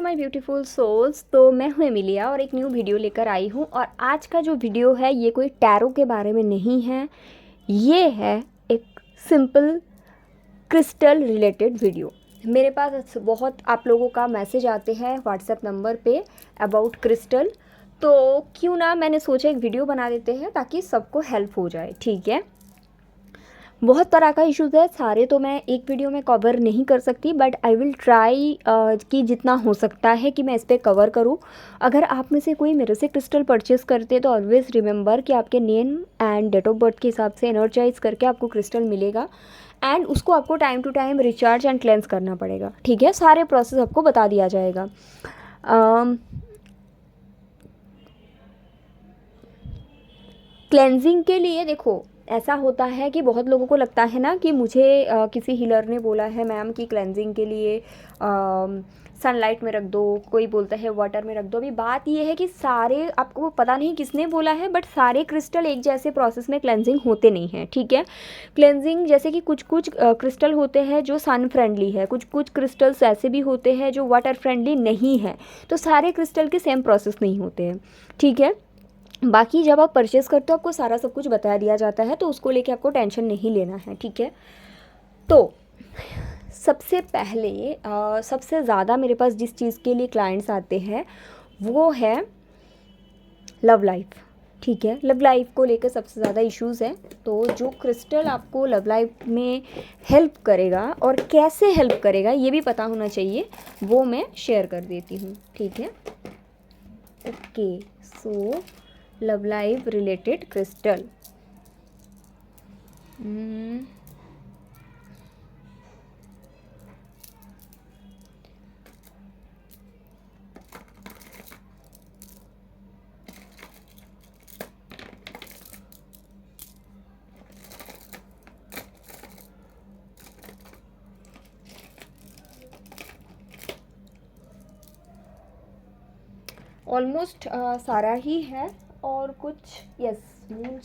My beautiful souls. तो मैं हूँ एमिलिया और एक न्यू वीडियो लेकर आई हूँ। और आज का जो वीडियो है ये कोई टैरो के बारे में नहीं है, ये है एक सिंपल क्रिस्टल रिलेटेड वीडियो। मेरे पास बहुत आप लोगों का मैसेज आते हैं व्हाट्सएप नंबर पे अबाउट क्रिस्टल, तो क्यों ना मैंने सोचा एक वीडियो बना देते हैं ताकि सबको हेल्प हो जाए। ठीक है, बहुत तरह का इश्यूज़ है, सारे तो मैं एक वीडियो में कवर नहीं कर सकती, बट आई विल ट्राई कि जितना हो सकता है कि मैं इस पर कवर करूँ। अगर आप में से कोई मेरे से क्रिस्टल परचेस करते तो ऑलवेज़ रिमेंबर कि आपके name and date of birth के हिसाब से एनर्जाइज करके आपको क्रिस्टल मिलेगा एंड उसको आपको time to time recharge and cleanse करना पड़ेगा। ठीक है, सारे प्रोसेस आपको बता दिया जाएगा। क्लेंजिंग के लिए देखो, ऐसा होता है कि बहुत लोगों को लगता है ना कि मुझे किसी हीलर ने बोला है मैम कि क्लेंजिंग के लिए सनलाइट में रख दो, कोई बोलता है वाटर में रख दो। अभी बात ये है कि सारे, आपको पता नहीं किसने बोला है, बट सारे क्रिस्टल एक जैसे प्रोसेस में क्लेंजिंग होते नहीं हैं। ठीक है, क्लेंजिंग जैसे कि कुछ कुछ क्रिस्टल होते हैं जो सन फ्रेंडली है, कुछ कुछ क्रिस्टल्स ऐसे भी होते हैं जो वाटर फ्रेंडली नहीं है, तो सारे क्रिस्टल के सेम प्रोसेस नहीं होते हैं। ठीक है, बाकी जब आप परचेज़ करते हो आपको सारा सब कुछ बता दिया जाता है, तो उसको लेके आपको टेंशन नहीं लेना है। ठीक है, तो सबसे पहले सबसे ज़्यादा मेरे पास जिस चीज़ के लिए क्लाइंट्स आते हैं वो है लव लाइफ। ठीक है, लव लाइफ को लेकर सबसे ज़्यादा इश्यूज़ है, तो जो क्रिस्टल आपको लव लाइफ में हेल्प करेगा और कैसे हेल्प करेगा ये भी पता होना चाहिए, वो मैं शेयर कर देती हूँ। ठीक है, okay, so love life related crystal. Almost सारा ही है और कुछ, यस, मून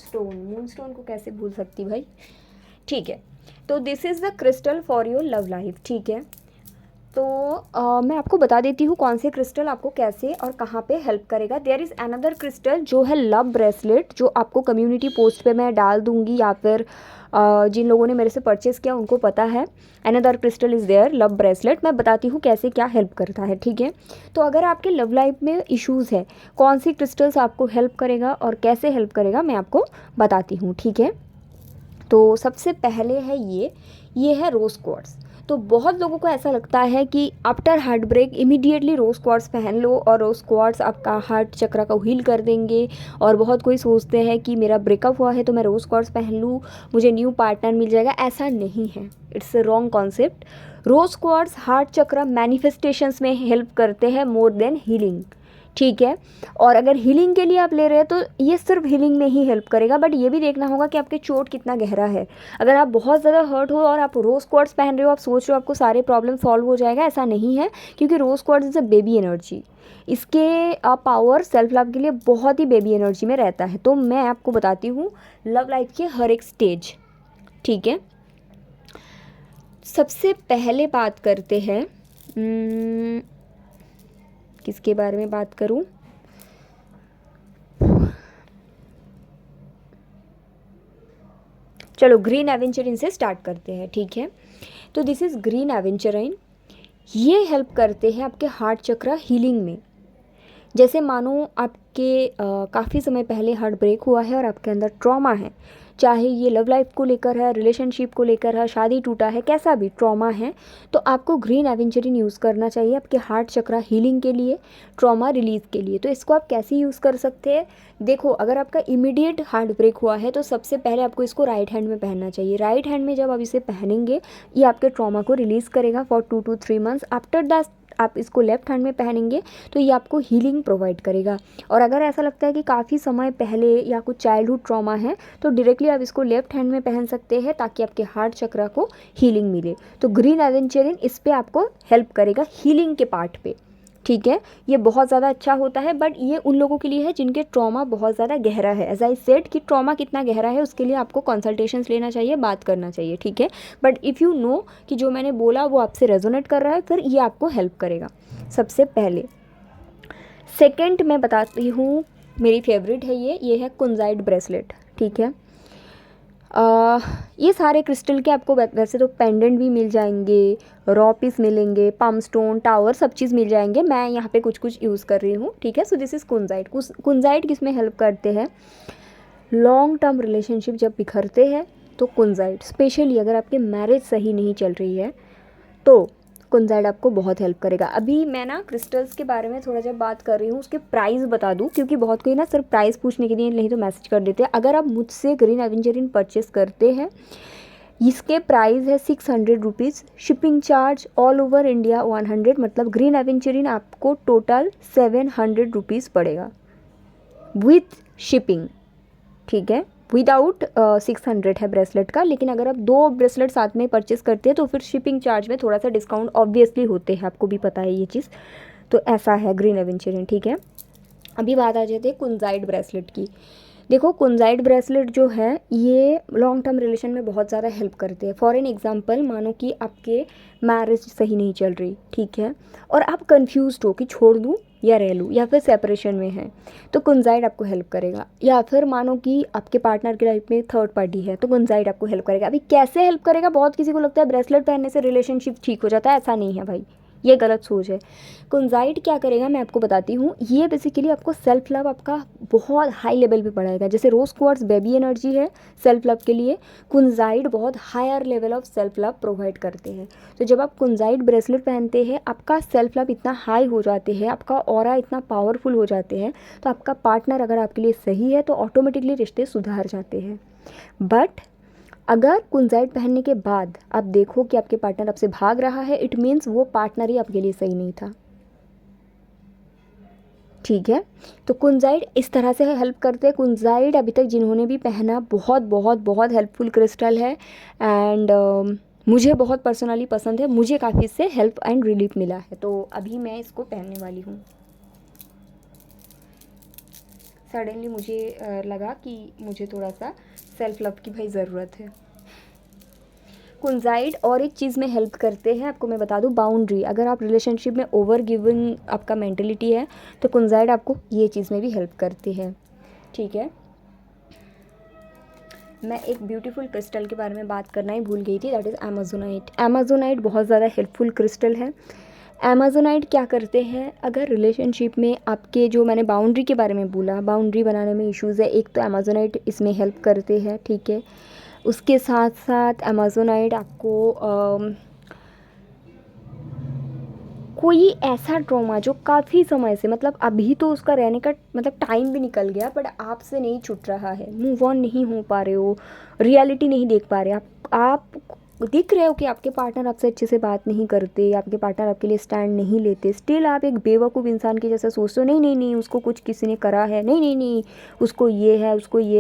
स्टोन को कैसे भूल सकती भाई। ठीक है, तो this is the crystal for your love life. ठीक है, तो मैं आपको बता देती हूँ कौन से क्रिस्टल आपको कैसे और कहाँ पे हेल्प करेगा। देयर इज़ अनदर क्रिस्टल जो है लव ब्रेसलेट, जो आपको कम्युनिटी पोस्ट पे मैं डाल दूँगी, या फिर जिन लोगों ने मेरे से परचेज़ किया उनको पता है। Another crystal is their love bracelet, मैं बताती हूँ कैसे क्या हेल्प करता है। ठीक है, तो अगर आपके लव लाइफ में इश्यूज़ है, कौन सी क्रिस्टल्स आपको हेल्प करेगा और कैसे हेल्प करेगा मैं आपको बताती हूँ। ठीक है, तो सबसे पहले है ये है रोज़ क्वार्ट्स। तो बहुत लोगों को ऐसा लगता है कि after heartbreak immediately rose quartz पहन लो और रोज़ क्वार्ट्स आपका हार्ट चक्र को हील कर देंगे। और बहुत कोई सोचते हैं कि मेरा ब्रेकअप हुआ है तो मैं रोज़ क्वार्ट्स पहन लूँ, मुझे न्यू पार्टनर मिल जाएगा। ऐसा नहीं है, it's a wrong concept. Rose quartz heart chakra manifestations में हेल्प करते हैं मोर देन हीलिंग। ठीक है, और अगर हीलिंग के लिए आप ले रहे हैं तो ये सिर्फ हीलिंग में ही हेल्प करेगा, बट ये भी देखना होगा कि आपके चोट कितना गहरा है। अगर आप बहुत ज़्यादा हर्ट हो और आप रोज़ क्वार्ट्स पहन रहे हो, आप सोच रहे हो आपको सारे प्रॉब्लम सॉल्व हो जाएगा, ऐसा नहीं है, क्योंकि rose quartz is a baby energy. इसके पावर सेल्फ लव के लिए बहुत ही बेबी एनर्जी में रहता है। तो मैं आपको बताती हूँ लव लाइफ के हर एक स्टेज। ठीक है, सबसे पहले बात करते हैं, किसके बारे में बात करूं। चलो ग्रीन एवेंचरिन से स्टार्ट करते हैं। ठीक है, तो दिस इज़ ग्रीन एवेंचरिन। ये हेल्प करते हैं आपके हार्ट चक्र हीलिंग में। जैसे मानो आपके काफ़ी समय पहले हार्ट ब्रेक हुआ है और आपके अंदर ट्रॉमा है, चाहे ये लव लाइफ को लेकर है, रिलेशनशिप को लेकर है, शादी टूटा है, कैसा भी ट्रॉमा है, तो आपको ग्रीन एवेंचरिन यूज़ करना चाहिए आपके हार्ट चक्र हीलिंग के लिए, ट्रॉमा रिलीज़ के लिए। तो इसको आप कैसे यूज़ कर सकते हैं, देखो, अगर आपका इमीडिएट हार्ट ब्रेक हुआ है तो सबसे पहले आपको इसको राइट हैंड में पहनना चाहिए। राइट हैंड में जब आप इसे पहनेंगे ये आपके ट्रॉमा को रिलीज़ करेगा for 2 to 3 months। After that आप इसको लेफ्ट हैंड में पहनेंगे तो ये आपको हीलिंग प्रोवाइड करेगा। और अगर ऐसा लगता है कि काफ़ी समय पहले या कुछ चाइल्डहुड ट्रॉमा है तो डायरेक्टली आप इसको लेफ्ट हैंड में पहन सकते हैं ताकि आपके हार्ट चक्र को हीलिंग मिले। तो ग्रीन एवेंचरिन इस पे आपको हेल्प करेगा हीलिंग के पार्ट पे। ठीक है, ये बहुत ज़्यादा अच्छा होता है, बट ये उन लोगों के लिए है जिनके ट्रॉमा बहुत ज़्यादा गहरा है। एज आई सेड कि ट्रॉमा कितना गहरा है उसके लिए आपको कंसल्टेशंस लेना चाहिए, बात करना चाहिए, ठीक है। बट इफ़ यू नो कि जो मैंने बोला वो आपसे रेजोनेट कर रहा है, फिर ये आपको हेल्प करेगा सबसे पहले। सेकेंड मैं बताती हूँ, मेरी फेवरेट है ये है कुंजाइट ब्रेसलेट, ठीक है। ये सारे क्रिस्टल के आपको वैसे तो पेंडेंट भी मिल जाएंगे, रॉ पीस मिलेंगे, पम स्टोन, टावर, सब चीज़ मिल जाएंगे। मैं यहाँ पे कुछ कुछ यूज़ कर रही हूँ, ठीक है। सो दिस इज़ कुंजाइट। कुंजाइट किस में हेल्प करते हैं? लॉन्ग टर्म रिलेशनशिप जब बिखरते हैं तो कुंजाइट, स्पेशली अगर आपकी मैरिज सही नहीं चल रही है तो कुंजाइट आपको बहुत हेल्प करेगा। अभी मैं ना क्रिस्टल्स के बारे में थोड़ा जब बात कर रही हूँ उसके प्राइस बता दूँ, क्योंकि बहुत कोई ना सिर्फ प्राइस पूछने के लिए नहीं तो मैसेज कर देते हैं। अगर आप मुझसे ग्रीन एवेंजरीन परचेस करते हैं, इसके प्राइस है 600 rupees, shipping charge all over India 100, मतलब ग्रीन एवेंजरीन आपको टोटल 700 रुपीज़ पड़ेगा विथ शिपिंग, ठीक है। विदाउट 600 है ब्रेसलेट का, लेकिन अगर आप 2 ब्रेसलेट साथ में परचेस करते हैं तो फिर शिपिंग चार्ज में थोड़ा सा डिस्काउंट ऑब्वियसली होते हैं, आपको भी पता है ये चीज़। तो ऐसा है ग्रीन एवेंचरिन, ठीक है। अभी बात आ जाती है कुंजाइट ब्रेसलेट की। देखो कुंजाइट ब्रेसलेट जो है ये लॉन्ग टर्म रिलेशन में बहुत ज़्यादा हेल्प करते हैं। फॉर एन एग्जांपल, मानो कि आपके मैरिज सही नहीं चल रही, ठीक है, और आप कंफ्यूज्ड हो कि छोड़ दूँ या रह लूँ, या फिर सेपरेशन में है, तो कुंजाइट आपको हेल्प करेगा। या फिर मानो कि आपके पार्टनर की लाइफ में थर्ड पार्टी है तो कुंजाइट आपको हेल्प करेगा। अभी कैसे हेल्प करेगा? बहुत किसी को लगता है ब्रेसलेट पहनने से रिलेशनशिप ठीक हो जाता है, ऐसा नहीं है भाई, ये गलत सोच है। कुंजाइट क्या करेगा मैं आपको बताती हूँ। ये बेसिकली आपको सेल्फ लव आपका बहुत हाई लेवल पे बढ़ाएगा। जैसे रोज़ क्वार्ट्ज बेबी एनर्जी है सेल्फ लव के लिए, कुंजाइट बहुत higher level of self love provide करते हैं। तो जब आप कुंजाइट ब्रेसलेट पहनते हैं आपका सेल्फ लव इतना हाई हो जाते हैं, आपका ऑरा इतना पावरफुल हो जाते हैं, तो आपका पार्टनर अगर आपके लिए सही है तो ऑटोमेटिकली रिश्ते सुधार जाते हैं। बट अगर कुंजाइट पहनने के बाद आप देखो कि आपके पार्टनर आपसे भाग रहा है, इट मीन्स वो पार्टनर ही आपके लिए सही नहीं था, ठीक है। तो कुंजाइट इस तरह से हेल्प करते हैं। कुंजाइट अभी तक जिन्होंने भी पहना बहुत बहुत बहुत हेल्पफुल क्रिस्टल है, एंड मुझे बहुत पर्सनली पसंद है, मुझे काफ़ी इससे हेल्प एंड रिलीफ मिला है। तो अभी मैं इसको पहनने वाली हूँ। सडनली मुझे लगा कि मुझे थोड़ा सा सेल्फ लव की भाई ज़रूरत है। कुंजाइट और एक चीज़ में हेल्प करते हैं, आपको मैं बता दूं, बाउंड्री। अगर आप रिलेशनशिप में ओवर गिविंग आपका मेंटेलिटी है तो कुंजाइट आपको ये चीज़ में भी हेल्प करती है, ठीक है। मैं एक ब्यूटीफुल क्रिस्टल के बारे में बात करना ही भूल गई थी, दैट इज़ अमेजोनाइट। अमेजोनाइट बहुत ज़्यादा हेल्पफुल क्रिस्टल है। अमेजोनाइट क्या करते हैं? अगर रिलेशनशिप में आपके, जो मैंने बाउंड्री के बारे में बोला, बाउंड्री बनाने में इश्यूज़ है, एक तो अमेजोनाइट इसमें हेल्प करते हैं, ठीक है। उसके साथ साथ अमेजोनाइट आपको कोई ऐसा ट्रॉमा जो काफ़ी समय से, मतलब अभी तो उसका रहने का मतलब टाइम भी निकल गया, बट आपसे नहीं छूट रहा है, मूव ऑन नहीं हो पा रहे हो, रियलिटी नहीं देख पा रहे आप दिख रहे हो कि आपके पार्टनर आपसे अच्छे से बात नहीं करते, आपके पार्टनर आपके लिए स्टैंड नहीं लेते, स्टिल आप एक बेवकूफ़ इंसान की जैसा सोचते हो, नहीं नहीं नहीं उसको कुछ किसी ने करा है, नहीं नहीं नहीं उसको ये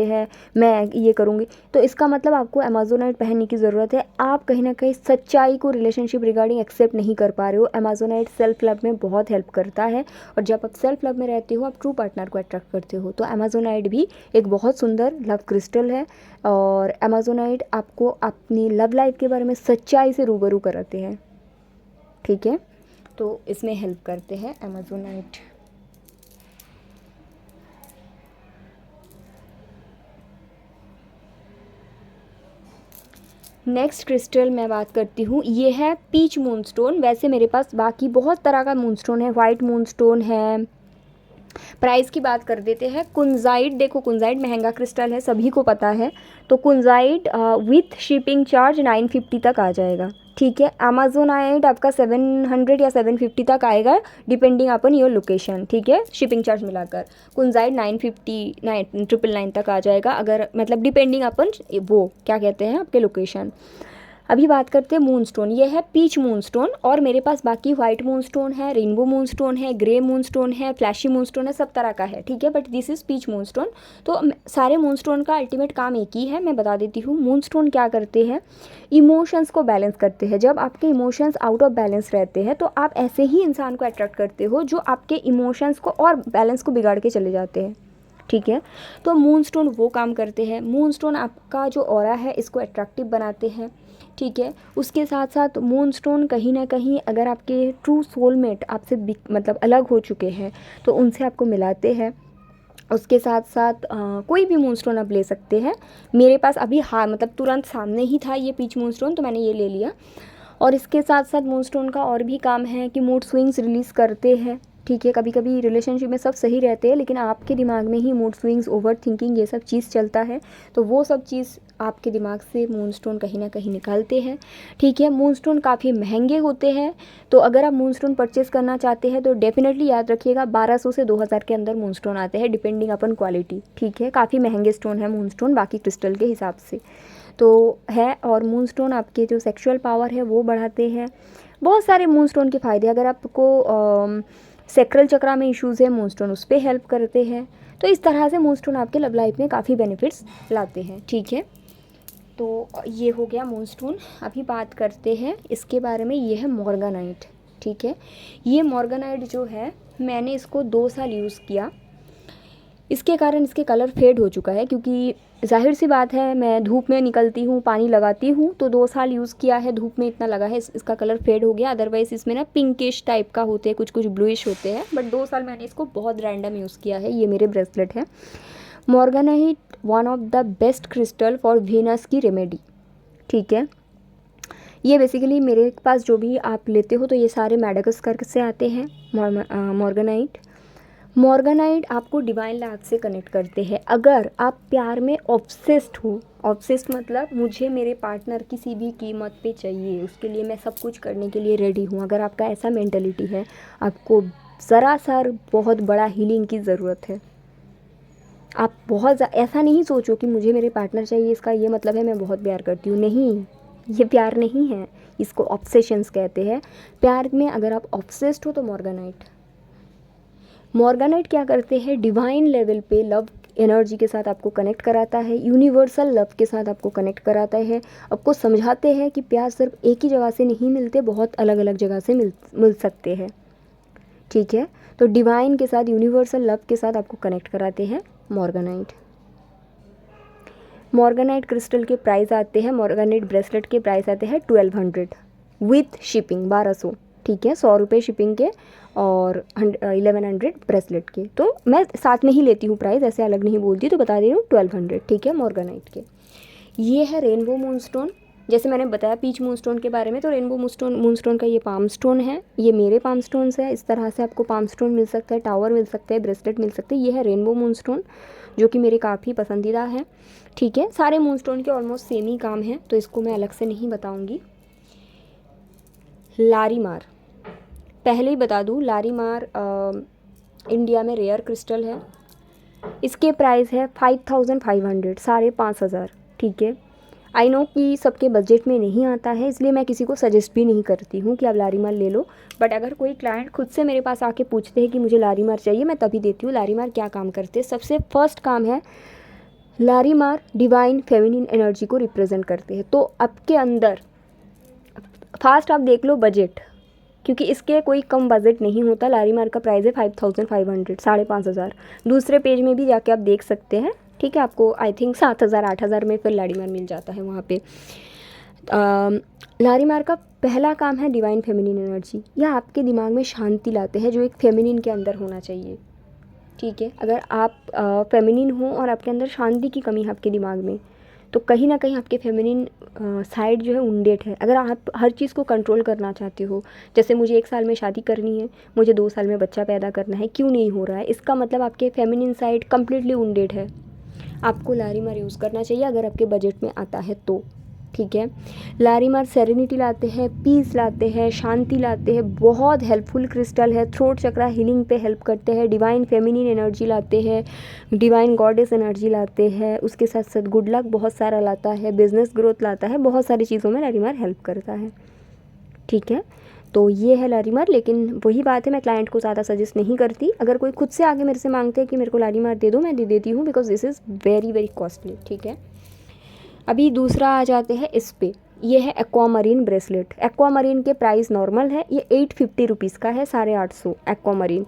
है, मैं ये करूँगी। तो इसका मतलब आपको अमेजोनाइट पहनने की ज़रूरत है। आप कहीं ना कहीं सच्चाई को रिलेशनशिप रिगार्डिंग एक्सेप्ट नहीं कर पा रहे हो। अमेजोनाइट सेल्फ लव में बहुत हेल्प करता है, और जब आप सेल्फ लव में रहते हो आप ट्रू पार्टनर को अट्रैक्ट करते हो। तो अमेजोनाइट भी एक बहुत सुंदर लव क्रिस्टल है, और अमेजोनाइट आपको अपनी लव लाइफ के बारे में सच्चाई से रूबरू कराते हैं, ठीक है। तो इसमें हेल्प करते हैं अमेजोनाइट। नेक्स्ट क्रिस्टल मैं बात करती हूँ, ये है पीच मूनस्टोन। वैसे मेरे पास बाकी बहुत तरह का मूनस्टोन है, वाइट मूनस्टोन है। प्राइस की बात कर देते हैं। कुंजाइट, देखो कुंजाइट महंगा क्रिस्टल है, सभी को पता है। तो कुंजाइट विथ शिपिंग चार्ज 950 तक आ जाएगा, ठीक है। अमेजोनाइट आपका 700 या 750 तक आएगा, डिपेंडिंग अपन योर लोकेशन, ठीक है, शिपिंग चार्ज मिलाकर। कुंजाइट 950 999 तक आ जाएगा, अगर मतलब डिपेंडिंग अपन वो क्या कहते हैं आपके लोकेशन। अभी बात करते हैं मून स्टोन। ये है पीच मून स्टोन, और मेरे पास बाकी वाइट मून स्टोन है, रेनबो मून स्टोन है, ग्रे मून स्टोन है, फ्लैशी मून स्टोन है, सब तरह का है, ठीक है, but this is peach moonstone. तो सारे मून स्टोन का अल्टीमेट काम एक ही है, मैं बता देती हूँ। मून स्टोन क्या करते हैं, इमोशंस को बैलेंस करते हैं। जब आपके इमोशंस आउट ऑफ बैलेंस रहते हैं तो आप ऐसे ही इंसान को अट्रैक्ट करते हो जो आपके इमोशंस को और बैलेंस को बिगाड़ के चले जाते हैं, ठीक है। तो मून स्टोन वो काम करते हैं। मून स्टोन आपका जो ऑरा है इसको अट्रैक्टिव बनाते हैं, ठीक है। उसके साथ साथ मून स्टोन कहीं ना कहीं अगर आपके ट्रू सोलमेट आपसे मतलब अलग हो चुके हैं तो उनसे आपको मिलाते हैं। उसके साथ साथ कोई भी मून स्टोन आप ले सकते हैं। मेरे पास अभी हाँ मतलब तुरंत सामने ही था ये पीच मून स्टोन, तो मैंने ये ले लिया। और इसके साथ साथ मून स्टोन का और भी काम है कि मूड स्विंग्स रिलीज़ करते हैं, ठीक है। कभी कभी रिलेशनशिप में सब सही रहते हैं लेकिन आपके दिमाग में ही मूड स्विंग्स, ओवर थिंकिंग, ये सब चीज़ चलता है, तो वो सब चीज़ आपके दिमाग से मून स्टोन कहीं ना कहीं निकालते हैं, ठीक है। मून स्टोन काफ़ी महंगे होते हैं, तो अगर आप मून स्टोन परचेज़ करना चाहते हैं तो डेफिनेटली याद रखिएगा 1200 से 2000 के अंदर मून स्टोन आते हैं, डिपेंडिंग अपन क्वालिटी, ठीक है। काफ़ी महंगे स्टोन है मून स्टोन बाकी क्रिस्टल के हिसाब से तो है। और मून स्टोन आपके जो सेक्सुअल पावर है वो बढ़ाते हैं। बहुत सारे मून स्टोन के फ़ायदे, अगर आपको सेक्रल चक्रा में इश्यूज़ है मून स्टोन उस पर हेल्प करते हैं। तो इस तरह से मून स्टोन आपके लव लाइफ में काफ़ी बेनिफिट्स लाते हैं, ठीक है। तो ये हो गया मून स्टोन। अभी बात करते हैं इसके बारे में, ये है मॉर्गेनाइट, ठीक है। ये मॉर्गेनाइट जो है मैंने इसको 2 साल यूज़ किया, इसके कारण इसके कलर फेड हो चुका है, क्योंकि जाहिर सी बात है मैं धूप में निकलती हूँ, पानी लगाती हूँ, तो 2 साल यूज़ किया है, धूप में इतना लगा है, इसका कलर फेड हो गया। अदरवाइज़ इसमें ना पिंकिश टाइप का होते हैं, कुछ कुछ ब्लूइश होते हैं, बट 2 साल मैंने इसको बहुत रैंडम यूज़ किया है। ये मेरे ब्रेसलेट है। Morganite one of the best crystal for Venus की रेमेडी, ठीक है। ये बेसिकली मेरे पास जो भी आप लेते हो तो ये सारे मैडागास्कर से आते हैं। मॉर्गेनाइट आपको डिवाइन लव से कनेक्ट करते हैं। अगर आप प्यार में ऑब्सेस्ड हो, ऑब्सेस्ड मतलब मुझे मेरे पार्टनर किसी भी कीमत पे चाहिए, उसके लिए मैं सब कुछ करने के लिए रेडी हूँ, अगर आपका ऐसा मेंटलिटी है, आपको ज़रा सा बहुत बड़ा हीलिंग की ज़रूरत है। आप बहुत ऐसा नहीं सोचो कि मुझे मेरे पार्टनर चाहिए इसका ये मतलब है मैं बहुत प्यार करती हूँ, नहीं, ये प्यार नहीं है, इसको ऑब्सेशंस कहते हैं। प्यार में अगर आप ऑब्सेस्ड हो तो मॉर्गेनाइट क्या करते हैं, डिवाइन लेवल पे लव एनर्जी के साथ आपको कनेक्ट कराता है, यूनिवर्सल लव के साथ आपको कनेक्ट कराता है, आपको समझाते हैं कि प्यार सिर्फ एक ही जगह से नहीं मिलते, बहुत अलग अलग जगह से मिल सकते हैं, ठीक है। तो डिवाइन के साथ, यूनिवर्सल लव के साथ आपको कनेक्ट कराते हैं मॉर्गेनाइट क्रिस्टल के प्राइस आते हैं, मॉर्गेनाइट ब्रेसलेट के प्राइस आते हैं 1200 विथ शिपिंग, 1200, ठीक है, 100 रुपये शिपिंग के और 1100 ब्रेसलेट के। तो मैं साथ में ही लेती हूँ प्राइस, ऐसे अलग नहीं बोलती, तो बता दे रही हूँ 1200, ठीक है, मॉर्गेनाइट के। ये है रेनबो मूनस्टोन। जैसे मैंने बताया पीच मूनस्टोन के बारे में, तो रेनबो मूनस्टोन का ये पाम स्टोन है, ये मेरे पाम स्टोन्स है। इस तरह से आपको पाम स्टोन मिल सकता है, टावर मिल सकता है, ब्रेसलेट मिल सकते हैं। ये है रेनबो मूनस्टोन जो कि मेरे काफ़ी पसंदीदा है, ठीक है। सारे मूनस्टोन के ऑलमोस्ट सेम ही काम है, तो इसको मैं अलग से नहीं बताऊँगी। लारीमार, पहले ही बता दूँ, लारीमार इंडिया में रेयर क्रिस्टल है। इसके प्राइस है 5500, 5500, ठीक है। आई नो कि सबके बजट में नहीं आता है, इसलिए मैं किसी को सजेस्ट भी नहीं करती हूँ कि आप लारीमार ले लो, बट अगर कोई क्लाइंट खुद से मेरे पास आके पूछते हैं कि मुझे लारीमार चाहिए, मैं तभी देती हूँ। लारीमार क्या काम करते हैं, सबसे फर्स्ट काम है, लारीमार डिवाइन फेमिनिन एनर्जी को रिप्रेजेंट करते हैं। तो आपके अंदर फास्ट आप देख लो बजट, क्योंकि इसके कोई कम बजट नहीं होता। लारीमार का प्राइस है 5500, 5500। दूसरे पेज में भी जाके आप देख सकते हैं, ठीक है। आपको आई थिंक 7000 8000 में फिर लारीमार मिल जाता है वहाँ पे। लारीमार का पहला काम है डिवाइन फेमिनिन एनर्जी, यह आपके दिमाग में शांति लाते हैं जो एक फेमिनिन के अंदर होना चाहिए, ठीक है। अगर आप फेमिनिन हो और आपके अंदर शांति की कमी है आपके दिमाग में, तो कहीं ना कहीं आपके फेमिनिन साइड जो है उंडेट है। अगर आप हर चीज़ को कंट्रोल करना चाहते हो, जैसे मुझे 1 साल में शादी करनी है, मुझे 2 साल में बच्चा पैदा करना है, क्यों नहीं हो रहा है, इसका मतलब आपके फेमिनिन साइड कम्प्लीटली उंडेट है। आपको लारीमार यूज़ करना चाहिए अगर आपके बजट में आता है तो, ठीक है। लारीमार सेरेनिटी लाते हैं, पीस लाते हैं, शांति लाते हैं, बहुत हेल्पफुल क्रिस्टल है। थ्रोट चक्रा हीलिंग पे हेल्प करते हैं, डिवाइन फेमिनिन एनर्जी लाते हैं, डिवाइन गॉडेस एनर्जी लाते हैं, उसके साथ साथ गुड लक बहुत सारा लाता है, बिजनेस ग्रोथ लाता है, बहुत सारी चीज़ों में लारीमार हेल्प करता है, ठीक है। तो ये है लारीमार, लेकिन वही बात है, मैं क्लाइंट को ज़्यादा सजेस्ट नहीं करती। अगर कोई खुद से आगे मेरे से मांगते हैं कि मेरे को लारीमार दे दो, मैं दे देती हूँ, because this is very very costly, ठीक है। अभी दूसरा आ जाते हैं इस पे, ये है एक्वामरीन ब्रेसलेट। एक्वामरीन के प्राइस नॉर्मल है, ये 850 रुपीज़ का है, 850 एक्वामरीन।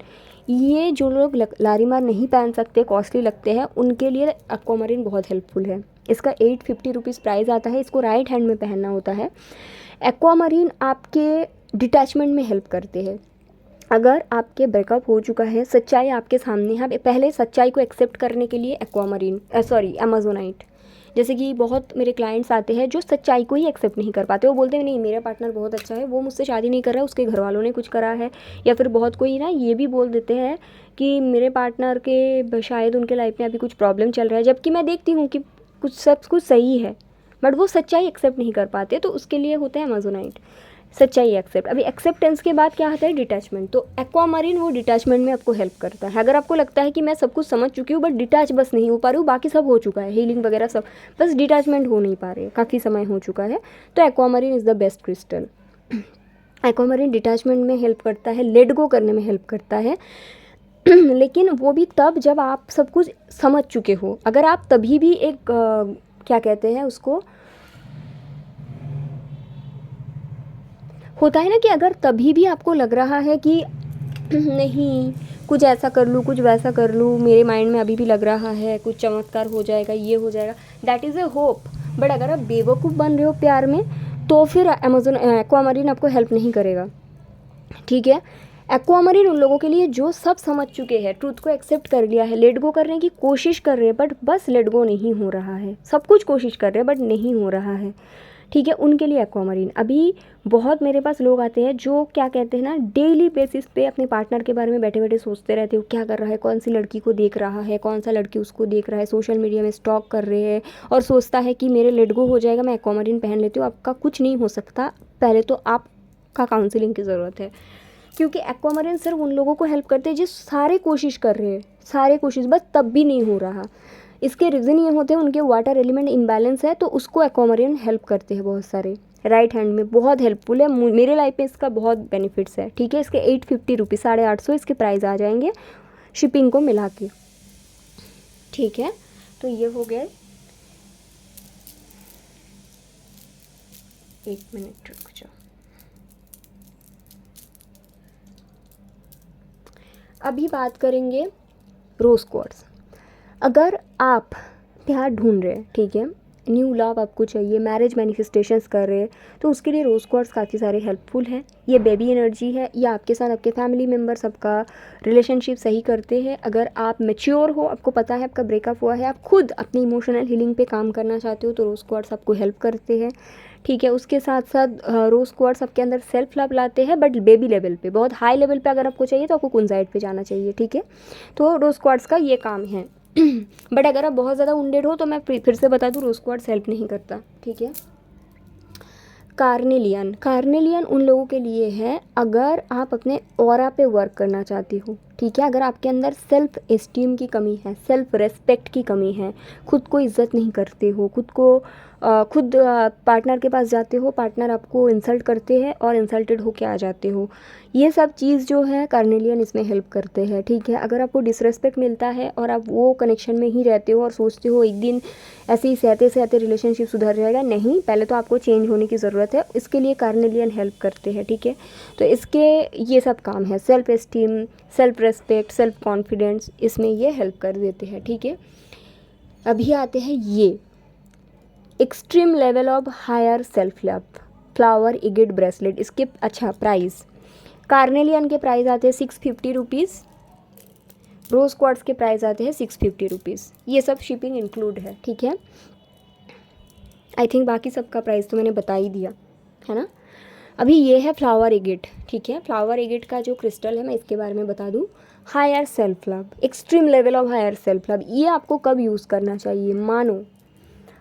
ये जो लोग लारीमार नहीं पहन सकते, कॉस्टली लगते हैं, उनके लिए एक्वामरीन बहुत हेल्पफुल है। इसका 850 रुपीज़ प्राइस आता है, इसको राइट हैंड में पहनना होता है। एक्वामरीन आपके डिटैचमेंट में हेल्प करते हैं। अगर आपके ब्रेकअप हो चुका है, सच्चाई आपके सामने है, पहले सच्चाई को एक्सेप्ट करने के लिए एक्वामरीन अमेजोनाइट, जैसे कि बहुत मेरे क्लाइंट्स आते हैं जो सच्चाई को ही एक्सेप्ट नहीं कर पाते। वो बोलते हैं नहीं मेरा पार्टनर बहुत अच्छा है, वो मुझसे शादी नहीं कर रहा है, उसके घर वालों ने कुछ करा है। या फिर बहुत कोई ना ये भी बोल देते हैं कि मेरे पार्टनर के शायद उनके लाइफ में अभी कुछ प्रॉब्लम चल रहा है, जबकि मैं देखती हूँ कि सब कुछ सही है, बट वो सच्चाई एक्सेप्ट नहीं कर पाते। तो उसके लिए होता है अमेजोनाइट, सच्चाई एक्सेप्ट। अभी एक्सेप्टेंस के बाद क्या आता है, डिटैचमेंट। तो एक्वामरीन वो डिटैचमेंट में आपको हेल्प करता है। अगर आपको लगता है कि मैं सब कुछ समझ चुकी हूँ बट डिटैच बस नहीं हो पा रही हूँ, बाकी सब हो चुका है, हीलिंग वगैरह सब, बस डिटैचमेंट हो नहीं पा रहे, काफ़ी समय हो चुका है, तो aquamarine is the best crystal. Aquamarine detachment में हेल्प करता है, लेट गो करने में हेल्प करता है, लेकिन वो भी तब जब आप सब कुछ समझ चुके हो। अगर आप तभी भी एक क्या कहते हैं उसको, होता है ना कि अगर तभी भी आपको लग रहा है कि नहीं कुछ ऐसा कर लूँ, कुछ वैसा कर लूँ, मेरे माइंड में अभी भी लग रहा है कुछ चमत्कार हो जाएगा, ये हो जाएगा, that is a hope. But अगर आप बेवकूफ़ बन रहे हो प्यार में, तो फिर एक्वामरीन आपको हेल्प नहीं करेगा, ठीक है। एक्वामरीन उन लोगों के लिए जो सब समझ चुके हैं, ट्रूथ को एक्सेप्ट कर लिया है, लेट गो करने की कोशिश कर रहे हैं, बट बस लेट गो नहीं हो रहा है, सब कुछ कोशिश कर रहे हैं बट नहीं हो रहा है, ठीक है, उनके लिए एक्वामरीन। अभी बहुत मेरे पास लोग आते हैं जो क्या कहते हैं ना, डेली बेसिस पे अपने पार्टनर के बारे में बैठे बैठे सोचते रहते हो, क्या कर रहा है, कौन सी लड़की को देख रहा है, कौन सा लड़की उसको देख रहा है, सोशल मीडिया में स्टॉक कर रहे हैं, और सोचता है कि मेरे लेट गो हो जाएगा, मैं एक्वामरीन पहन लेती हूँ। आपका कुछ नहीं हो सकता, पहले तो आपका काउंसलिंग की ज़रूरत है, क्योंकि एक्वामरीन सिर्फ उन लोगों को हेल्प करते हैं जो सारे कोशिश कर रहे हैं, सारे कोशिश, बस तब भी नहीं हो रहा। इसके रीज़न ये होते हैं उनके वाटर एलिमेंट इम्बैलेंस है, तो उसको एक्वामरीन हेल्प करते हैं बहुत सारे। राइट हैंड में बहुत हेल्पफुल है, मेरे लाइफ में इसका बहुत बेनिफिट्स है, ठीक है। इसके 850 रुपीज़, 850 इसके प्राइस आ जाएंगे शिपिंग को मिला के, ठीक है। तो ये हो गया, एक मिनट रुक जाओ। अभी बात करेंगे रोज़ क्वार्ट्स। अगर आप प्यार ढूंढ रहे हैं, ठीक है, न्यू लव आपको चाहिए, मैरिज मैनिफेस्टेशंस कर रहे हैं, तो उसके लिए रोज़ क्वार्ट्स काफ़ी सारे हेल्पफुल है। ये बेबी एनर्जी है, ये आपके साथ आपके फैमिली मेम्बर सबका रिलेशनशिप सही करते हैं। अगर आप मैच्योर हो, आपको पता है आपका ब्रेकअप हुआ है, आप खुद अपनी इमोशनल हीलिंग पे काम करना चाहते हो, तो रोज़ क्वार्ट्स आपको हेल्प करते हैं, ठीक है। उसके साथ साथ रोज़ क्वार्ट्स आपके अंदर सेल्फ लव लाते हैं, बट बेबी लेवल पे, बहुत हाई लेवल पे अगर आपको चाहिए तो आपको कुंजाइट पे जाना चाहिए, ठीक है। तो रोज़ क्वार्ट्स का ये काम है। बट अगर आप बहुत ज़्यादा उंडेड हो तो मैं फिर से बता दूँ, रोज़ क्वार्ट्स हेल्प नहीं करता, ठीक है। कार्नेलियन, कार्नेलियन उन लोगों के लिए है अगर आप अपने ऑरा पे वर्क करना चाहते हो, ठीक है। अगर आपके अंदर सेल्फ एस्टीम की कमी है, सेल्फ रेस्पेक्ट की कमी है, खुद को इज्जत नहीं करते हो, खुद पार्टनर के पास जाते हो, पार्टनर आपको इंसल्ट करते हैं और इंसल्टेड होके आ जाते हो, ये सब चीज़ जो है कार्नेलियन इसमें हेल्प करते हैं, ठीक है। अगर आपको डिसरेस्पेक्ट मिलता है और आप वो कनेक्शन में ही रहते हो और सोचते हो एक दिन ऐसे ही सहते सहते रिलेशनशिप सुधर जाएगा, नहीं, पहले तो आपको चेंज होने की ज़रूरत है, इसके लिए कार्नेलियन हेल्प करते हैं, ठीक है। तो इसके ये सब काम है, self esteem, self respect, self confidence, इसमें ये हेल्प कर देते हैं, ठीक है। अभी आते हैं ये extreme level of higher self love, flower agate bracelet. इसके अच्छा प्राइस, कार्नेलियन के प्राइस आते हैं 650 रुपीज़, रोज़ क्वार्ट्स के प्राइस आते हैं 650 रुपीज़, ये सब शिपिंग इंक्लूड है, ठीक है। आई थिंक बाकी सबका प्राइस तो मैंने बता ही दिया है ना। अभी ये है फ्लावर एगेट, ठीक है। फ्लावर एगेट का जो क्रिस्टल है मैं इसके बारे में बता दूँ, higher self love, extreme level of higher self love. ये आपको कब यूज़ करना चाहिए, मानो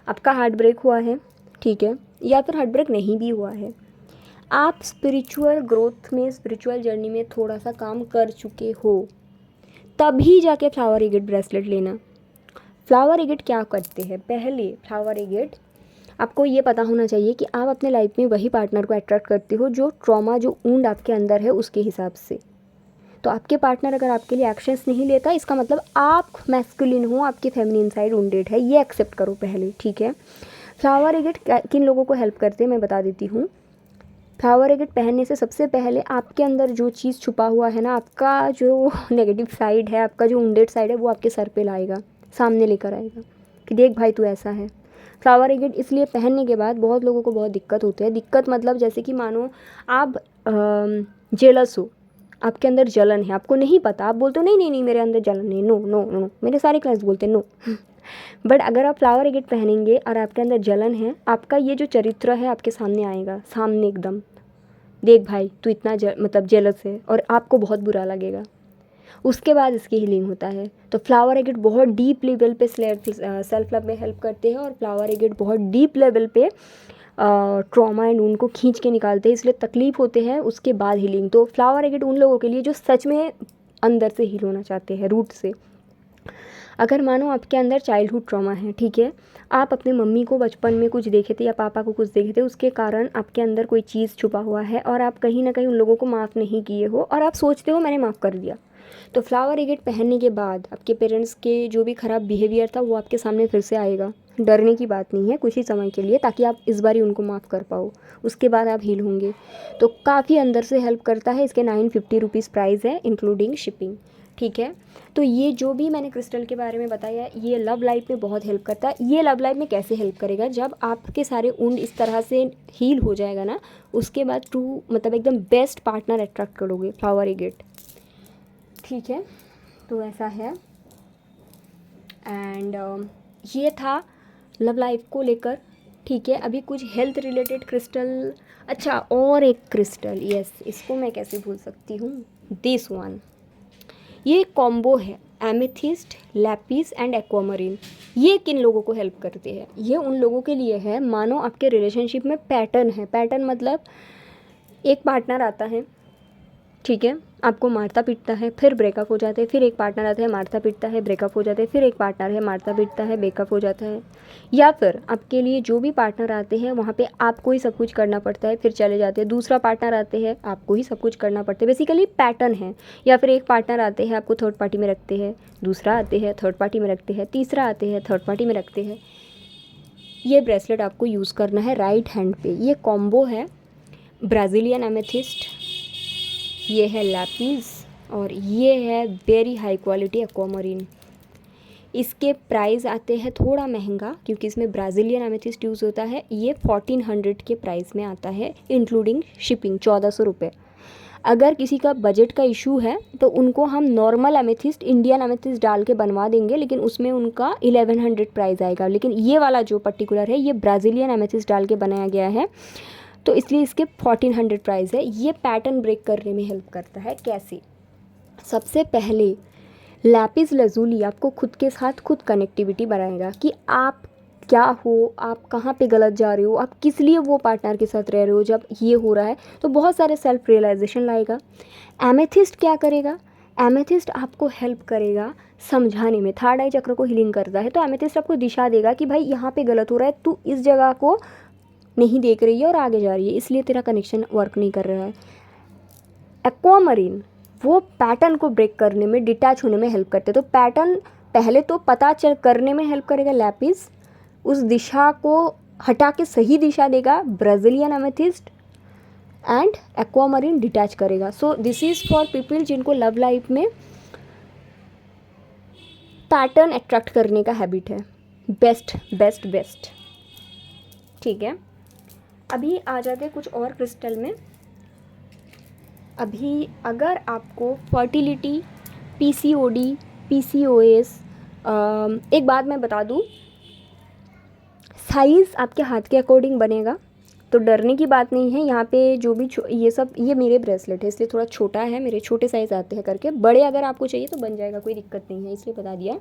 आपका हार्ट ब्रेक हुआ है, ठीक है, या फिर हार्ट ब्रेक नहीं भी हुआ है, आप स्पिरिचुअल ग्रोथ में, स्पिरिचुअल जर्नी में थोड़ा सा काम कर चुके हो, तभी जाके फ्लावर एगेट ब्रेसलेट लेना। फ्लावर एगेट क्या करते हैं, पहले फ्लावर एगेट आपको ये पता होना चाहिए कि आप अपने लाइफ में वही पार्टनर को अट्रैक्ट करते हो जो ट्रॉमा, जो वुंड आपके अंदर है उसके हिसाब से। तो आपके पार्टनर अगर आपके लिए एक्शंस नहीं लेता, इसका मतलब आप मैस्कुलिन हो, आपकी फेमिनिन साइड वुंडेड है, ये एक्सेप्ट करो पहले, ठीक है। फ्लावर एगेट किन लोगों को हेल्प करते हैं मैं बता देती हूँ। फ्लावर एगेट पहनने से सबसे पहले आपके अंदर जो चीज़ छुपा हुआ है ना, आपका जो नेगेटिव साइड है, आपका जो वुंडेड साइड है, वो आपके सर पे लाएगा, सामने लेकर आएगा कि देख भाई तू ऐसा है। फ्लावर एगेट इसलिए पहनने के बाद बहुत लोगों को बहुत दिक्कत होती है। दिक्कत मतलब जैसे कि मानो आप जेलस हो, आपके अंदर जलन है, आपको नहीं पता, आप बोलते हो नहीं नहीं नहीं मेरे अंदर जलन नहीं, नो नो नो, मेरे सारे क्लाइंट्स बोलते हैं नो। बट अगर आप फ्लावर एगेट पहनेंगे और आपके अंदर जलन है, आपका ये जो चरित्र है आपके सामने आएगा, सामने एकदम, देख भाई तू इतना मतलब जेलस है, और आपको बहुत बुरा लगेगा। उसके बाद इसकी हीलिंग होता है। तो फ्लावर एगेट बहुत डीप लेवल पे सेल्फ लव में हेल्प करते हैं, और फ्लावर एगेट बहुत डीप लेवल पे ट्रॉमा एंड उनको खींच के निकालते हैं, इसलिए तकलीफ होते हैं उसके बाद हीलिंग। तो फ्लावर एगेट उन लोगों के लिए जो सच में अंदर से हील होना चाहते हैं, रूट से। अगर मानो आपके अंदर चाइल्डहुड ट्रॉमा है, ठीक है, आप अपने मम्मी को बचपन में कुछ देखे थे या पापा को कुछ देखे थे, उसके कारण आपके अंदर कोई चीज़ छुपा हुआ है और आप कहीं ना कहीं उन लोगों को माफ़ नहीं किए हो, और आप सोचते हो मैंने माफ़ कर दिया, तो फ्लावर एगेट पहनने के बाद आपके पेरेंट्स के जो भी ख़राब बिहेवियर था वो आपके सामने फिर से आएगा। डरने की बात नहीं है, कुछ ही समय के लिए, ताकि आप इस बार ही उनको माफ़ कर पाओ, उसके बाद आप हील होंगे। तो काफ़ी अंदर से हेल्प करता है। इसके 950 रुपीज़ प्राइस है इंक्लूडिंग शिपिंग, ठीक है। तो ये जो भी मैंने क्रिस्टल के बारे में बताया, ये लव लाइफ में बहुत हेल्प करता है। ये लव लाइफ में कैसे हेल्प करेगा, जब आपके सारे उंड इस तरह से हील हो जाएगा ना, उसके बाद ट्रू मतलब एकदम बेस्ट पार्टनर अट्रैक्ट करोगे फ्लावर एगेट, ठीक है। तो ऐसा है। एंड ये था लव लाइफ को लेकर, ठीक है। अभी कुछ हेल्थ रिलेटेड क्रिस्टल, अच्छा और एक क्रिस्टल, यस, इसको मैं कैसे भूल सकती हूँ, दिस वन। ये कॉम्बो है एमेथिस्ट, लैपिस एंड एक्वामरीन। ये किन लोगों को हेल्प करते हैं, ये उन लोगों के लिए है मानो आपके रिलेशनशिप में पैटर्न है। पैटर्न मतलब एक पार्टनर आता है, ठीक है, आपको मारता पीटता है, फिर ब्रेकअप हो जाते हैं, फिर एक पार्टनर आता है मारता पीटता है, ब्रेकअप हो जाते हैं, फिर एक पार्टनर है मारता पीटता है, ब्रेकअप हो जाता है। या फिर आपके लिए जो भी पार्टनर आते हैं वहाँ पे आपको ही सब कुछ करना पड़ता है, फिर चले जाते हैं। दूसरा पार्टनर आते हैं, आपको ही सब कुछ करना पड़ता है, बेसिकली पैटर्न है। या फिर एक पार्टनर आते हैं, आपको थर्ड पार्टी में रखते हैं, दूसरा आते हैं थर्ड पार्टी में रखते हैं, तीसरा आते हैं थर्ड पार्टी में रखते हैं। ये ब्रेसलेट आपको यूज़ करना है राइट हैंड पे। ये कॉम्बो है ब्राज़ीलियन एमेथिस्ट, ये है लैपिस, और ये है वेरी हाई क्वालिटी एक्वामरीन। इसके प्राइस आते हैं थोड़ा महंगा, क्योंकि इसमें ब्राज़ीलियन एमेथिस्ट यूज़ होता है। ये 1400 के प्राइस में आता है इंक्लूडिंग शिपिंग, 1400 रुपये। अगर किसी का बजट का इशू है तो उनको हम नॉर्मल एमेथिस्ट, इंडियन एमेथिस्ट डाल के बनवा देंगे, लेकिन उसमें उनका 1100 प्राइस आएगा। लेकिन ये वाला जो पर्टिकुलर है, ये ब्राज़ीलियन एमेथिस्ट डाल के बनाया गया है, तो इसलिए इसके 1400 प्राइस है। ये पैटर्न ब्रेक करने में हेल्प करता है। कैसे, सबसे पहले लैपिस लजूली आपको खुद के साथ खुद कनेक्टिविटी बनाएगा कि आप क्या हो, आप कहाँ पे गलत जा रहे हो, आप किस लिए वो पार्टनर के साथ रह रहे हो। जब ये हो रहा है तो बहुत सारे सेल्फ रियलाइजेशन लाएगा। एमेथिस्ट क्या करेगा, एमेथिस्ट आपको हेल्प करेगा समझाने में, थर्ड आई चक्र को हीलिंग करता है। तो एमेथिस्ट आपको दिशा देगा कि भाई यहाँ पे गलत हो रहा है, तू इस जगह को नहीं देख रही है और आगे जा रही है, इसलिए तेरा कनेक्शन वर्क नहीं कर रहा है। एक्वामरीन वो पैटर्न को ब्रेक करने में, डिटैच होने में हेल्प करते हैं। तो पैटर्न पहले तो पता चल करने में हेल्प करेगा लैपिस, उस दिशा को हटा के सही दिशा देगा Brazilian amethyst, and aquamarine detach करेगा। So this is for people जिनको लव लाइफ में पैटर्न अट्रैक्ट करने का हैबिट है। बेस्ट बेस्ट बेस्ट, ठीक है। अभी आ जाते कुछ और क्रिस्टल में। अभी अगर आपको फर्टिलिटी, पीसीओडी, पीसीओएस, एक बात मैं बता दूं, साइज़ आपके हाथ के अकॉर्डिंग बनेगा, तो डरने की बात नहीं है। यहाँ पे जो भी ये सब, ये मेरे ब्रेसलेट है इसलिए थोड़ा छोटा है, मेरे छोटे साइज़ आते हैं करके। बड़े अगर आपको चाहिए तो बन जाएगा, कोई दिक्कत नहीं है, इसलिए बता दिया।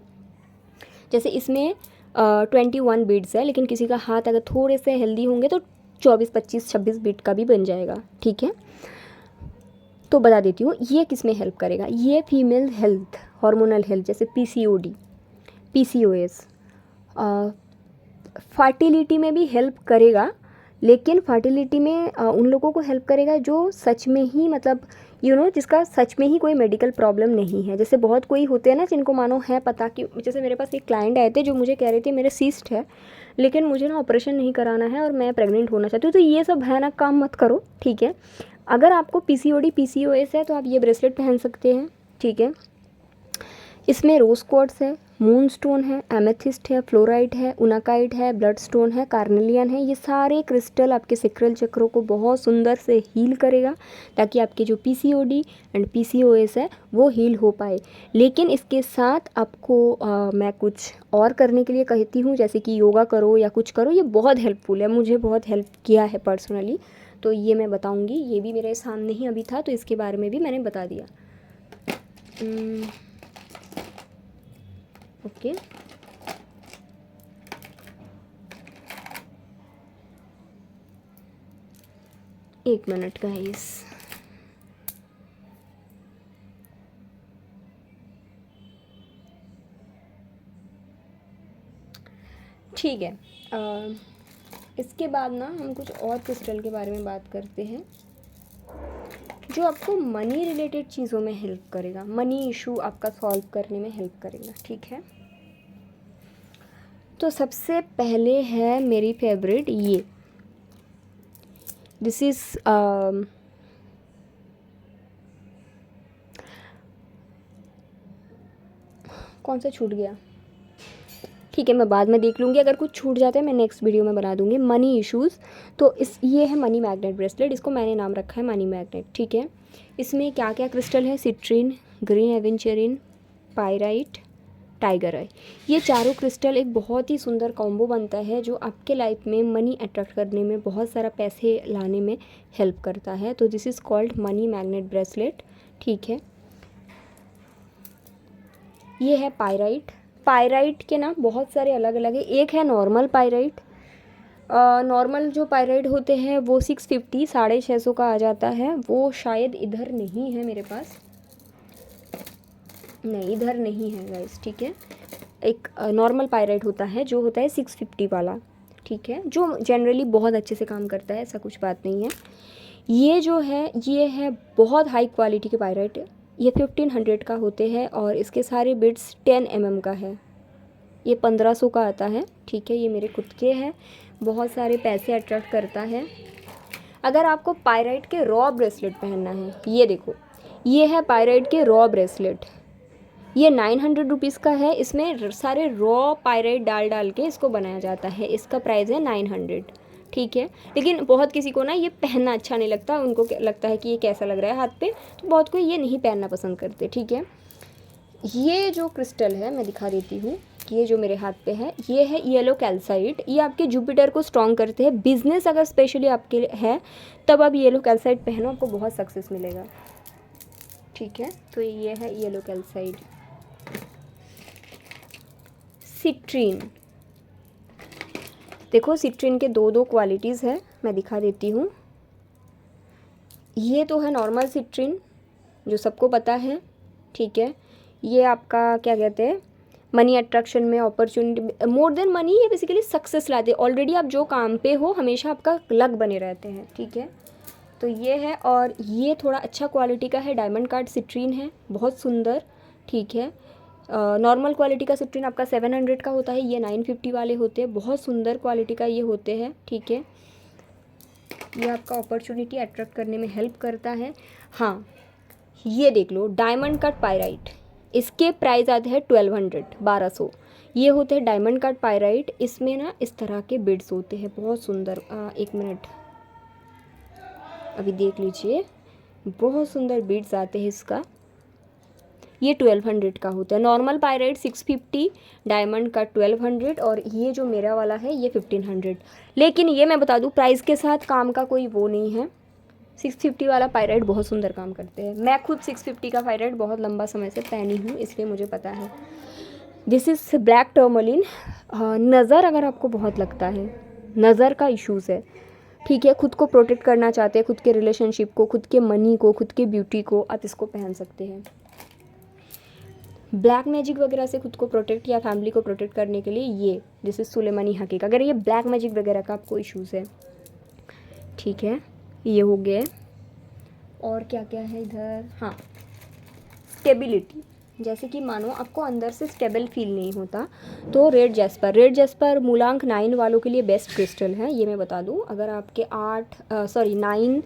जैसे इसमें 21 बीड्स है, लेकिन किसी का हाथ अगर थोड़े से हेल्दी होंगे तो 24, 25, 26 बीट का भी बन जाएगा, ठीक है। तो बता देती हूँ ये किस में हेल्प करेगा। ये फीमेल हेल्थ, हार्मोनल हेल्थ, जैसे PCOD, PCOS, फर्टिलिटी में भी हेल्प करेगा। लेकिन फर्टिलिटी में उन लोगों को हेल्प करेगा जो सच में ही मतलब जिसका सच में ही कोई मेडिकल प्रॉब्लम नहीं है। जैसे बहुत कोई होते हैं ना जिनको मानो है पता कि, जैसे मेरे पास एक क्लाइंट आए थे जो मुझे कह रहे थे मेरे सिस्ट है लेकिन मुझे ना ऑपरेशन नहीं कराना है और मैं प्रेग्नेंट होना चाहती हूँ। तो ये सब भयानक काम मत करो, ठीक है। अगर आपको PCOD PCOS है तो आप ये ब्रेसलेट पहन सकते हैं, ठीक है। इसमें रोज़ क्वार्ट्ज है, मून स्टोन है, एमेथिस्ट है, फ्लोराइट है, उनाकाइट है, ब्लड स्टोन है, कार्नेलियन है। ये सारे क्रिस्टल आपके सेक्रल चक्रों को बहुत सुंदर से हील करेगा ताकि आपके जो PCOD एंड PCOS है वो हील हो पाए। लेकिन इसके साथ आपको मैं कुछ और करने के लिए कहती हूँ, जैसे कि योगा करो या कुछ करो। ये बहुत हेल्पफुल है, मुझे बहुत हेल्प किया है पर्सनली, तो ये मैं बताऊँगी। ये भी मेरे सामने ही अभी था तो इसके बारे में भी मैंने बता दिया। ओके, एक मिनट गाइस। ठीक है, इसके बाद ना हम कुछ और क्रिस्टल के बारे में बात करते हैं जो आपको मनी रिलेटेड चीज़ों में हेल्प करेगा, मनी इशू आपका सॉल्व करने में हेल्प करेगा, ठीक है। तो सबसे पहले है मेरी फेवरेट ये, दिस इज़ कौन सा छूट गया, ठीक है मैं बाद में देख लूँगी, अगर कुछ छूट जाता है मैं नेक्स्ट वीडियो में बना दूँगी। मनी इश्यूज़, तो ये है मनी मैग्नेट ब्रेसलेट, इसको मैंने नाम रखा है मनी मैग्नेट, ठीक है। इसमें क्या क्या क्रिस्टल है, सिट्रीन, ग्रीन एवेंचरिन, पायराइट, टाइगर आई। ये चारों क्रिस्टल एक बहुत ही सुंदर कॉम्बो बनता है जो आपके लाइफ में मनी अट्रैक्ट करने में, बहुत सारा पैसे लाने में हेल्प करता है। तो this is called money magnet bracelet, ठीक है। ये है पायराइट। पायराइट के ना बहुत सारे अलग अलग है। एक है नॉर्मल पायराइट, नॉर्मल जो पायराइट होते हैं वो 650, 650 का आ जाता है। वो शायद इधर नहीं है मेरे पास, नहीं इधर नहीं है गाइस, ठीक है। एक नॉर्मल पायराइट होता है जो होता है 650 वाला, ठीक है, जो जनरली बहुत अच्छे से काम करता है, ऐसा कुछ बात नहीं है। ये जो है ये है बहुत हाई क्वालिटी के पायराइट, ये 1500 का होते हैं और इसके सारे बिट्स 10 mm का है। ये 1500 का आता है, ठीक है। ये मेरे खुद के हैं, बहुत सारे पैसे अट्रैक्ट करता है। अगर आपको पायराइट के रॉ ब्रेसलेट पहनना है, ये देखो, ये है पायराइट के रॉ ब्रेसलेट, ये 900 रुपीज़ का है। इसमें सारे रॉ पायराइट डाल डाल के इसको बनाया जाता है। इसका प्राइस है 900, ठीक है। लेकिन बहुत किसी को ना ये पहनना अच्छा नहीं लगता, उनको लगता है कि ये कैसा लग रहा है हाथ पे, तो बहुत कोई ये नहीं पहनना पसंद करते, ठीक है। ये जो क्रिस्टल है मैं दिखा देती हूँ, ये जो मेरे हाथ पे है ये है येलो कैल्साइट। ये आपके जुपिटर को स्ट्रॉन्ग करते हैं। बिजनेस अगर स्पेशली आपके है तब आप येलो कैल्साइट पहनो, आपको बहुत सक्सेस मिलेगा, ठीक है। तो ये है येलो कैल्साइट। सिट्रीन, देखो सिट्रीन के दो क्वालिटीज़ है, मैं दिखा देती हूँ। ये तो है नॉर्मल सिट्रीन जो सबको पता है, ठीक है। ये आपका क्या कहते हैं, मनी अट्रैक्शन में, अपॉर्चुनिटी, मोर देन मनी, ये बेसिकली सक्सेस लाते हैं। ऑलरेडी आप जो काम पे हो हमेशा आपका लक बने रहते हैं, ठीक है। तो ये है, और ये थोड़ा अच्छा क्वालिटी का है, डायमंड कार्ड सिट्रीन है, बहुत सुंदर, ठीक है। नॉर्मल क्वालिटी का सिट्रीन आपका 700 का होता है, ये 950 वाले होते हैं, बहुत सुंदर क्वालिटी का ये होते हैं, ठीक है। ये आपका अपॉर्चुनिटी अट्रैक्ट करने में हेल्प करता है। हाँ, ये देख लो डायमंड कट पायराइट, इसके प्राइस आते हैं 1200, 1200। ये होते हैं डायमंड कट पायराइट। इसमें ना इस तरह के बिड्स होते हैं, बहुत सुंदर। एक मिनट, अभी देख लीजिए, बहुत सुंदर बीड्स आते हैं इसका। ये 1200 का होता है। नॉर्मल पायराइट 650, डायमंड का 1200, और ये जो मेरा वाला है ये 1500। लेकिन ये मैं बता दूँ प्राइस के साथ काम का कोई वो नहीं है। 650 वाला पायराइट बहुत सुंदर काम करते हैं। मैं खुद 650 का पायराइट बहुत लंबा समय से पहनी हूँ, इसलिए मुझे पता है। This is black tourmaline. नज़र अगर आपको बहुत लगता है, नज़र का इश्यूज़ है, ठीक है, खुद को प्रोटेक्ट करना चाहते हैं, खुद के रिलेशनशिप को, खुद के मनी को, खुद के ब्यूटी को, आप इसको पहन सकते हैं। ब्लैक मैजिक वगैरह से खुद को प्रोटेक्ट या फैमिली को प्रोटेक्ट करने के लिए ये दिस इज सुलेमानी हकीक, अगर ये ब्लैक मैजिक वगैरह का आपको इश्यूज़ है। ठीक है, ये हो गया। और क्या क्या है इधर, हाँ स्टेबिलिटी, जैसे कि मानो आपको अंदर से स्टेबल फील नहीं होता तो रेड जैस्पर मूलांक 9 वालों के लिए बेस्ट क्रिस्टल है, ये मैं बता दूं। अगर आपके 9,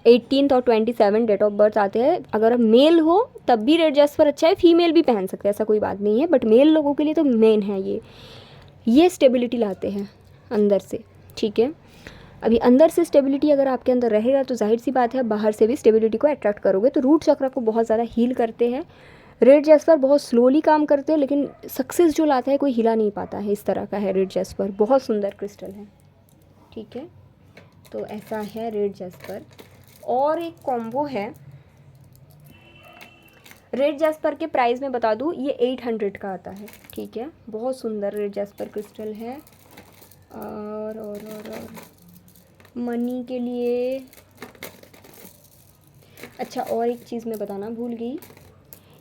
18 और 27 डेट ऑफ बर्थ आते हैं, अगर आप मेल हो तब भी रेड जैस्पर अच्छा है, फीमेल भी पहन सकते हैं, ऐसा कोई बात नहीं है, बट मेल लोगों के लिए तो मेन है ये स्टेबिलिटी लाते हैं अंदर से। ठीक है, अभी अंदर से स्टेबिलिटी अगर आपके अंदर रहेगा तो जाहिर सी बात है बाहर से भी स्टेबिलिटी को अट्रैक्ट करोगे। तो रूट चक्र को बहुत ज़्यादा हील करते हैं। रेड जैस्पर बहुत स्लोली काम करते हैं, लेकिन सक्सेस जो लाता है कोई हिला नहीं पाता है, इस तरह का है रेड जैस्पर, बहुत सुंदर क्रिस्टल है। ठीक है, तो ऐसा है रेड जैस्पर। और एक कॉम्बो है रेड जैस्पर के प्राइस में बता दूँ, ये 800 का आता है। ठीक है, बहुत सुंदर रेड जैस्पर क्रिस्टल है। और मनी के लिए अच्छा, और एक चीज़ मैं बताना भूल गई,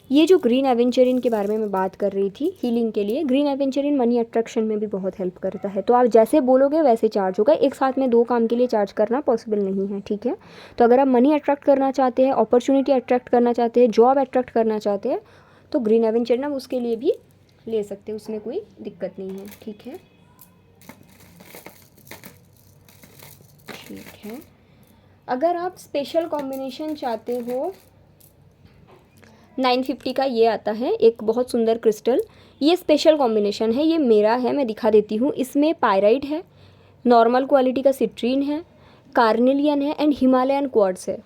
ये जो ग्रीन एवेंचरिन के बारे में मैं बात कर रही थी हीलिंग के लिए, ग्रीन एवेंचरिन मनी अट्रैक्शन में भी बहुत हेल्प करता है। तो आप जैसे बोलोगे वैसे चार्ज होगा, एक साथ में 2 काम के लिए चार्ज करना पॉसिबल नहीं है। ठीक है, तो अगर आप मनी अट्रैक्ट करना चाहते हैं, अपॉर्चुनिटी अट्रैक्ट करना चाहते हैं, जॉब अट्रैक्ट करना चाहते हैं, तो ग्रीन एवेंचरिन आप उसके लिए भी ले सकते हैं, उसमें कोई दिक्कत नहीं है। ठीक है, ठीक है, अगर आप स्पेशल कॉम्बिनेशन चाहते हो, 950 का ये आता है, एक बहुत सुंदर क्रिस्टल, ये स्पेशल कॉम्बिनेशन है, ये मेरा है, मैं दिखा देती हूँ। इसमें पायराइट है, नॉर्मल क्वालिटी का सिट्रीन है, कार्नेलियन है एंड हिमालयन क्वार्ट्ज है।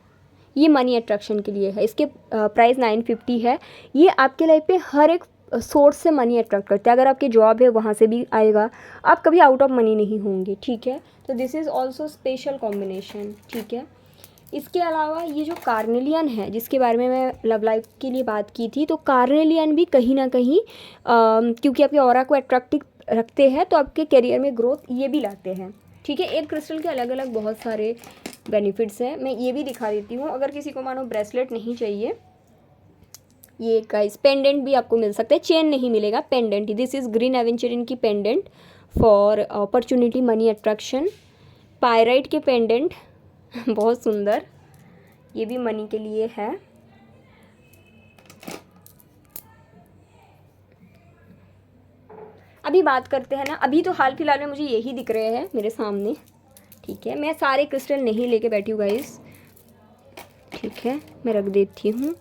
ये मनी अट्रैक्शन के लिए है, इसके प्राइस 950 है। ये आपके लाइफ पे हर एक सोर्स से मनी अट्रैक्ट करता है, अगर आपकी जॉब है वहाँ से भी आएगा, आप कभी आउट ऑफ मनी नहीं होंगे। ठीक है, तो this is also special combination. ठीक है, इसके अलावा ये जो कार्नेलियन है जिसके बारे में मैं लव लाइफ के लिए बात की थी, तो कार्नेलियन भी कहीं ना कहीं क्योंकि आपके ऑरा को अट्रैक्टिव रखते हैं, तो आपके करियर में ग्रोथ ये भी लाते हैं। ठीक है, एक क्रिस्टल के अलग अलग बहुत सारे बेनिफिट्स हैं, मैं ये भी दिखा देती हूँ। अगर किसी को मानो ब्रेसलेट नहीं चाहिए, ये गाइस पेंडेंट भी आपको मिल सकता है, चेन नहीं मिलेगा, पेंडेंट ही। दिस इज़ ग्रीन एवेंचरिन की pendant for opportunity money attraction, pyrite के पेंडेंट बहुत सुंदर, ये भी मनी के लिए है। अभी बात करते हैं ना, अभी तो हाल फिलहाल में मुझे यही दिख रहे हैं मेरे सामने। ठीक है, मैं सारे क्रिस्टल नहीं लेके बैठी हूँ गाइस। ठीक है, मैं रख देती हूँ।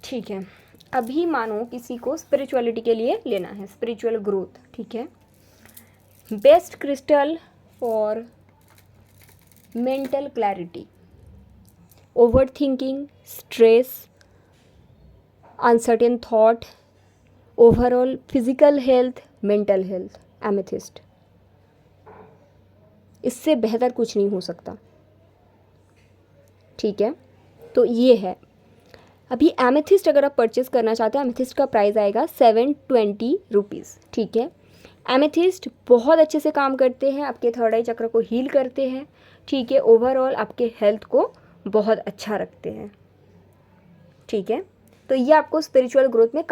ठीक है, अभी मानो किसी को स्पिरिचुअलिटी के लिए लेना है, स्पिरिचुअल ग्रोथ। ठीक है, best crystal for mental clarity, over thinking, stress, uncertain thought, overall physical health, mental health, amethyst. इससे बेहतर कुछ नहीं हो सकता। ठीक है, तो ये है। अभी एमेथिस्ट अगर आप परचेस करना चाहते हैं, एमेथिस्ट का प्राइस आएगा 720 रुपीज़। ठीक है, एमेथिस्ट बहुत अच्छे से काम करते हैं, आपके थर्ड आई चक्र को हील करते हैं। ठीक है, ओवरऑल आपके हेल्थ को बहुत अच्छा रखते हैं। ठीक है, तो ये आपको स्पिरिचुअल ग्रोथ में